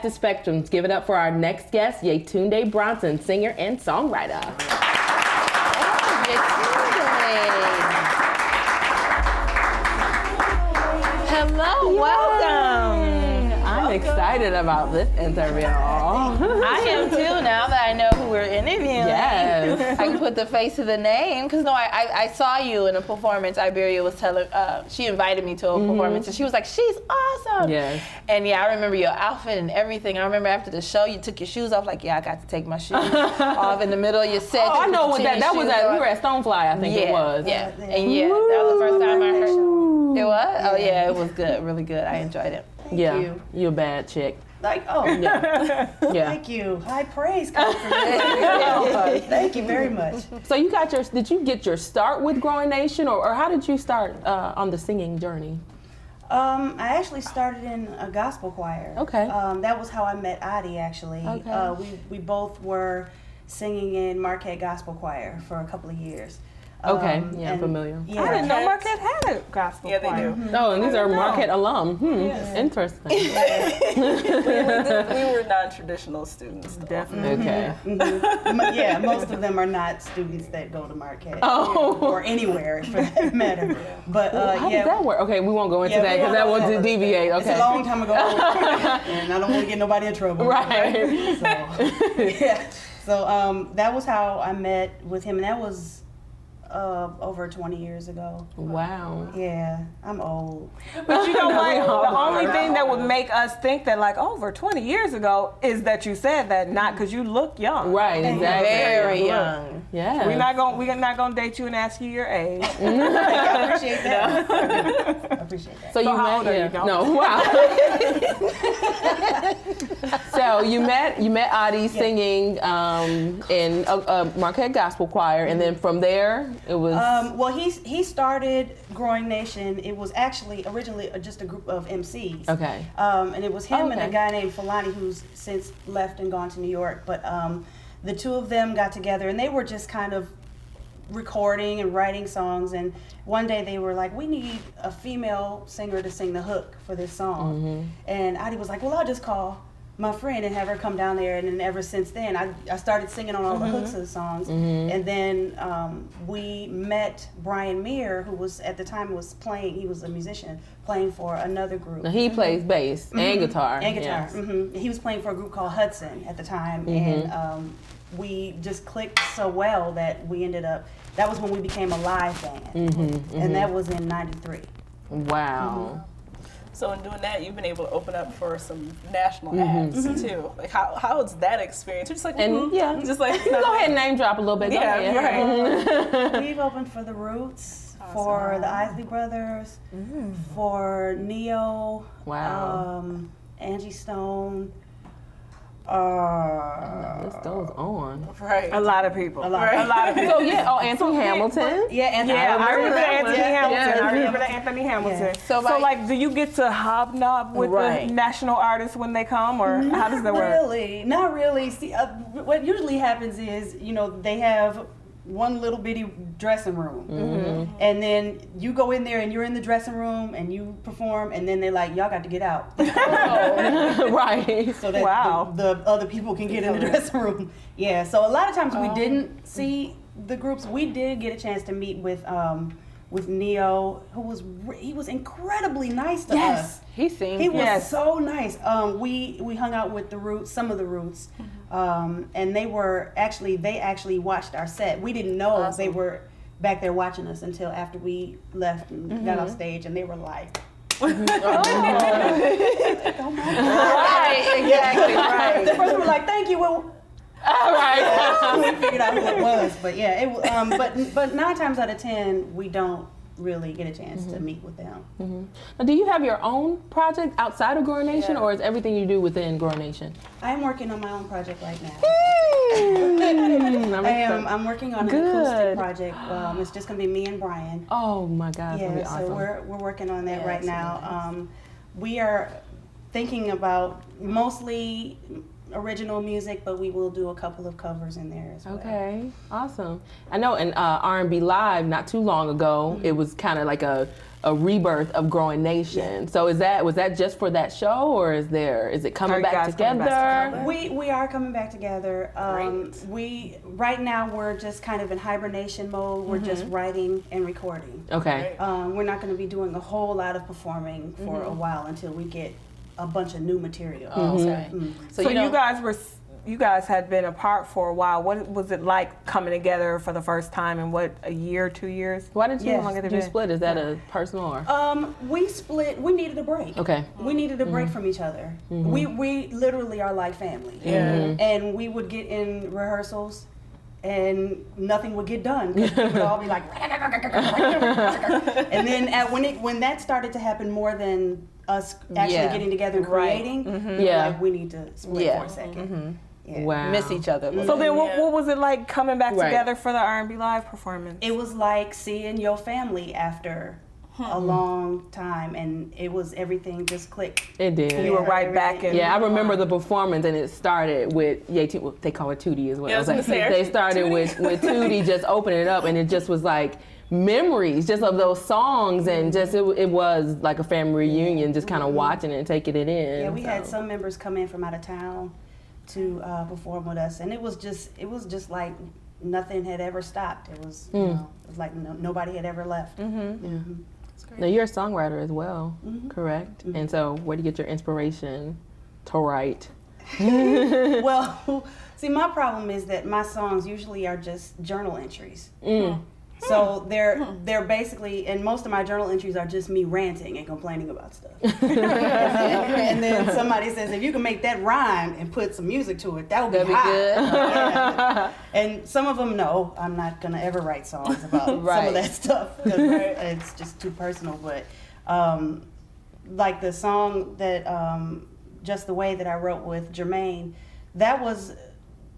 to Spectrums. Give it up for our next guest, Yetunde Bronson, singer and songwriter. Hello, welcome. I'm excited about this interview. I am too, now that I know who we're interviewing. Yes. I can put the face to the name. Because I saw you in a performance. Iberia was telling, she invited me to a performance, and she was like, she's awesome. Yes. And yeah, I remember your outfit and everything. I remember after the show, you took your shoes off. Like, yeah, I got to take my shoes off in the middle of your set. Oh, I know what that was. We were at Stonefly, I think it was. Yeah, and yeah, that was the first time I heard. It was? Oh yeah, it was good, really good. I enjoyed it. Thank you. You're a bad chick. Like, oh, Yeah. thank you. High praise comes from you. Thank you very much. So did you get your start with Growing Nation, or how did you start on the singing journey? I actually started in a gospel choir. Okay. That was how I met Adi, actually. Okay. We both were singing in Marquette Gospel Choir for a couple of years. Okay, I'm familiar. Yeah. I didn't know Marquette had a gospel choir. Yeah, they do. Oh, and these are Marquette alum. Interesting. We were non-traditional students. Though. Definitely. Okay. Yeah, most of them are not students that go to Marquette Oh. or anywhere for that matter. But How does that work? Okay, we won't go into Yeah, that we because that won't will go into deviate. It's Okay. a long time ago, and I don't want to get nobody in trouble. Right. So, yeah. So that was how I met with him, and that was over 20 years ago. Wow. Yeah, I'm old. But you know what? The only thing that would make us think that like over 20 years ago is that you said that, not because you look young. Right. Exactly. Very young. Yeah. We're not gonna date you and ask you your age. I appreciate that. I appreciate that. So you how met? old are you? Yeah. Don't- No. Wow. So you met Adi singing in a Marquette Gospel Choir, and then from there it was. Well, he started Growing Nation. It was actually originally just a group of MCs. Okay. And it was him and Okay. a guy named Fulani, who's since left and gone to New York. But the two of them got together, and they were just kind of recording and writing songs. And one day they were like, we need a female singer to sing the hook for this song. And Adi was like, well, I'll just call my friend and have her come down there. And then ever since then, I started singing on all the hooks of the songs. And then we met Brian Meir, who was at the time was playing, he was a musician, playing for another group. Now he plays bass and guitar. And guitar. Yes. He was playing for a group called Hudson at the time. And we just clicked so well that we ended up, that was when we became a live band. And that was in '93. Wow. So in doing that, you've been able to open up for some national acts too. Like how was that experience? You're just like, And yeah, just like you can go ahead and name drop a little bit. Go ahead. right. We've opened for the Roots, for the Isley Brothers, for Neo, Wow. Angie Stone. This goes on. Right. A lot of people. A lot. Right. A lot of people. So yeah, Anthony Hamilton. Yeah, and Yeah, I remember the Anthony Hamilton. Yeah. I remember the Anthony Hamilton. Yeah. So, So, like, do you get to hobnob with Right. the national artists when they come, or how does that work? Really, not really. See, what usually happens is, they have one little bitty dressing room, and then you go in there and you're in the dressing room and you perform, and then they're like, y'all got to get out, Right. so that Wow. the other people can get in the dressing room. Yeah. So a lot of times we didn't see the groups. We did get a chance to meet with Neo, who he was incredibly nice to us. He sings. He was Yes. so nice. We hung out with the Roots, some of the Roots, and they actually watched our set. We didn't know they were back there watching us until after we left and got off stage, and they were like, Right, exactly, right. at first we were like, thank you. Well, All right. we figured out who it was, but yeah, but 9 times out of 10 we don't really get a chance to meet with them. Now, do you have your own project outside of Growing Nation, or is everything you do within Growing Nation? I'm working on my own project right now. I'm I'm working on an Good. acoustic project. It's just gonna be me and Brian. Oh my God, Yeah, that'd be so awesome. we're working on that right now. We are thinking about mostly original music, but we will do a couple of covers in there as well. Okay, awesome. I know in R&B Live not too long ago, it was kind of like a rebirth of Growing Nation. So was that just for that show, or is it coming back together? We are coming back together. Right now we're just kind of in hibernation mode. We're just writing and recording. Okay. We're not going to be doing a whole lot of performing for a while until we get a bunch of new material. Okay. So you guys had been apart for a while. What was it like coming together for the first time in a year, 2 years? Why did you Yes. how long did you split? Is that a personal or? We split. We needed a break. Okay. We needed a break from each other. We literally are like family. And we would get in rehearsals and nothing would get done. We would all be like, and then when that started to happen more than us actually getting together and creating, like, we need to split for a second. Yeah. Wow. Miss each other. So then what was it like coming back together for the R&B Live performance? It was like seeing your family after a long time, and everything just clicked. It did. You were right back in. Yeah, I remember the performance, and it started with they call it Tootie as well. Yeah, I was gonna say, they started with Tootie just opening it up, and it just was like memories just of those songs, and just it was like a family reunion, just kind of watching it and taking it in. Yeah, we had some members come in from out of town to perform with us, and it was just like nothing had ever stopped. It was it was like nobody had ever left. Now you're a songwriter as well, correct? And so where do you get your inspiration to write? Well, see, my problem is that my songs usually are just journal entries. So they're basically, and most of my journal entries are just me ranting and complaining about stuff. And then somebody says, if you can make that rhyme and put some music to it, that would be hot. good. Yeah. And some of them, no, I'm not gonna ever write songs about some of that stuff, 'cause it's just too personal. But like the song that Just the Way that I wrote with Jermaine, that was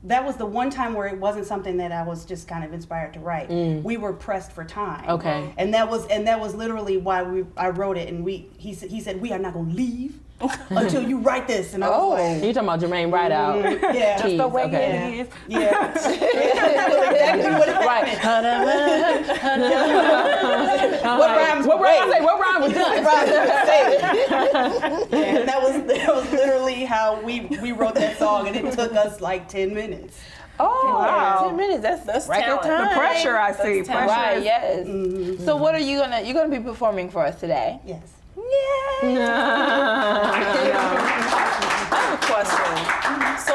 the one time where it wasn't something that I was just kind of inspired to write. We were pressed for time. Okay. And that was literally why I wrote it. And he said, we are not gonna leave until you write this. And I was like, You're talking about Jermaine Rideout. yeah. Jeez, The way okay. it is. Yeah. That was exactly what happened. Right. What rhyme was done? And that was literally how we wrote that song, and it took us like 10 minutes. Oh, Wow. 10 minutes. That's record talent. time. The pressure I see. That's Pressure. Right, is- yes. So what are you're gonna be performing for us today? Yes. Yeah. I have a question. So,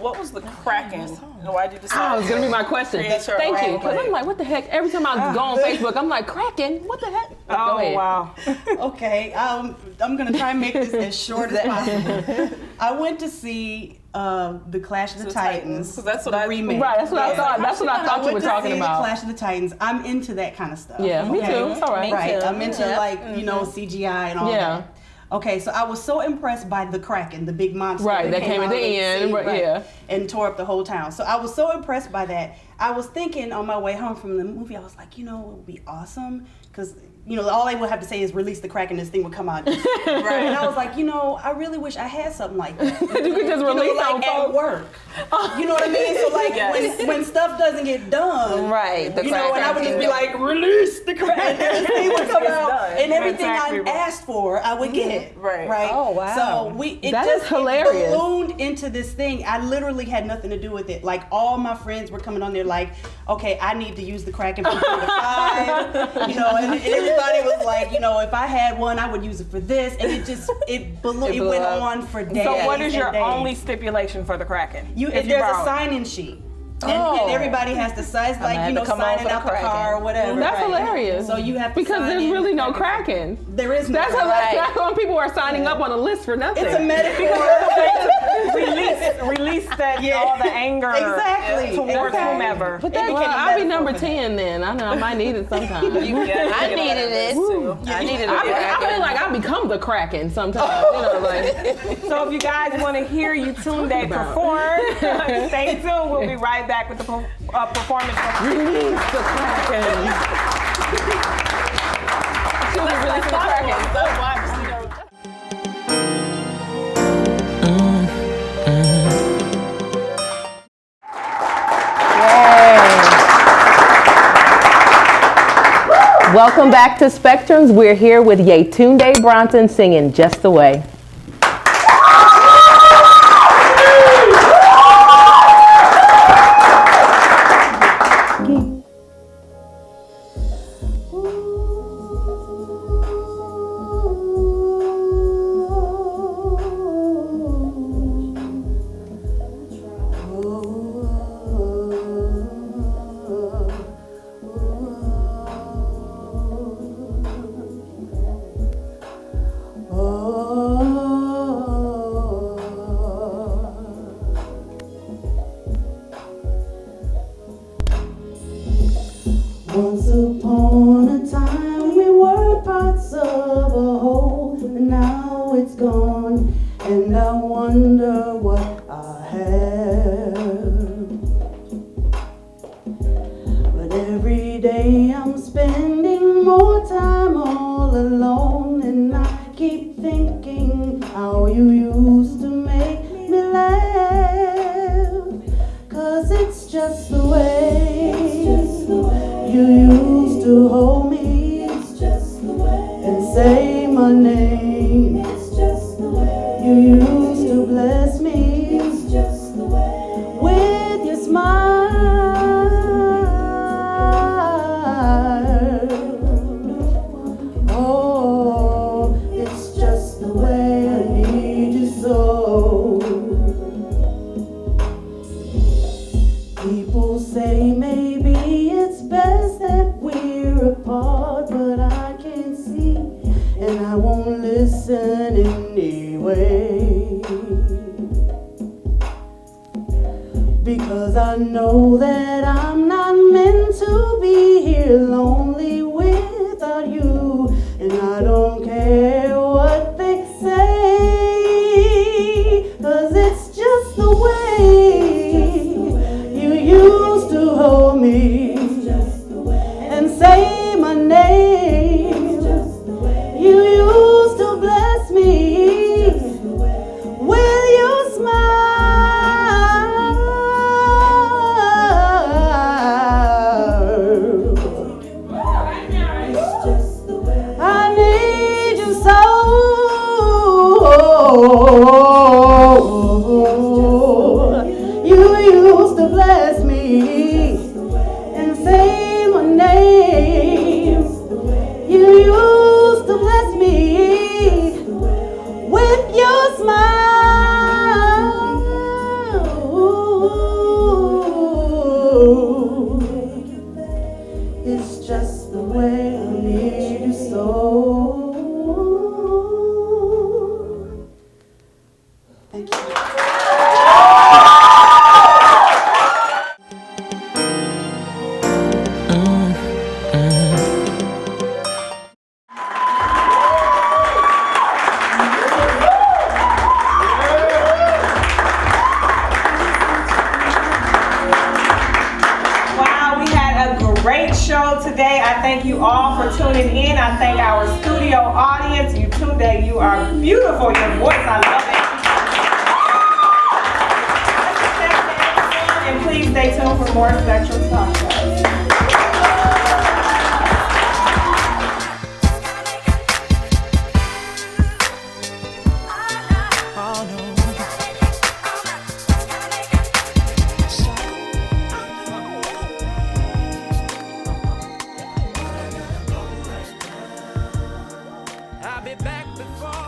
what was the Kraken? And why did you decide? That was gonna be my question. Create your Thank you. own Because I'm like, what the heck? Every time I go on Facebook, I'm like, Kraken? What the heck? Go Oh, ahead. wow. Okay, I'm gonna try and make this as short as possible. I went to see the Clash of the Titans. 'Cause that's what the I- remake. Right, that's what I thought. That's what I thought you went were to talking see about. The Clash of the Titans. I'm into that kind of stuff. Yeah, me okay? too. It's all right. Me Right, too. I'm into CGI and all that. Okay, so I was so impressed by the Kraken, the big monster. Right, that came at out the of end, sea, right, yeah. and tore up the whole town. So I was so impressed by that. I was thinking on my way home from the movie, I was like, it would be awesome, because all they would have to say is release the Kraken, this thing would come out. Right. And I was like, I really wish I had something like that. You could just release like on at folks. work. You know what I mean? So like Yes. when stuff doesn't get done, Right, the and I would just be Kraken. like, release the Kraken, and this thing would come out, done. and everything Exactly I right. asked for, I would get. Right. Right. Oh, wow. So it That is just hilarious. It ballooned into this thing. I literally had nothing to do with it. Like all my friends were coming on there like, okay, I need to use the Kraken from 4 to 5. And everybody was like, if I had one, I would use it for this, and it blew went up. on for days. So what is and your days. only stipulation for the Kraken? If there's a sign-in sheet. And everybody has to sign, gonna have to come on signing for the out the Kraken. car or whatever. That's right? hilarious. So you have to Because sign there's in really no Kraken. Kraken. There is no That's Kraken. hilarious. That's when people are signing up on a list for nothing. It's a metaphor. Release all the anger Exactly. towards Okay. whomever. But became a I'll be metaphor number for 10 then. I know I might need it sometime. I needed it. I needed a I Kraken. feel like I become the Kraken sometimes. So if you guys want to hear Yetunde perform, stay tuned. We'll be right back with the performance. Release the Kraken. She'll be releasing the Kraken. Welcome back to Spectrums. We're here with Yetunde Bronson singing Just the Way. Once upon a time we were parts of a whole, but now it's gone, and I wonder what I have. But every day I'm spending more time all alone, and I keep thinking how you used to make me laugh. 'Cause it's just the way you used to hold me and say my name. You used to bless me with your smile. Oh, it's just the way I need you so. People say maybe it's best that we're apart, but I can't see, and I won't listen anyway. Because I know that I'm not meant to be here lonely without you, and I don't care what they say, 'cause it's just the way you used to hold me and say my name. You used to bless me with your smile. I need you so. You used to bless me and say my name. You used to bless me with your smile. It's just the way I need you so. Thank you. Wow, we had a great show today. I thank you all for tuning in. I thank our studio audience. Yetunde, you are beautiful. Your voice, I love it. And please stay tuned for more Spectrum Talk shows. I'll be back before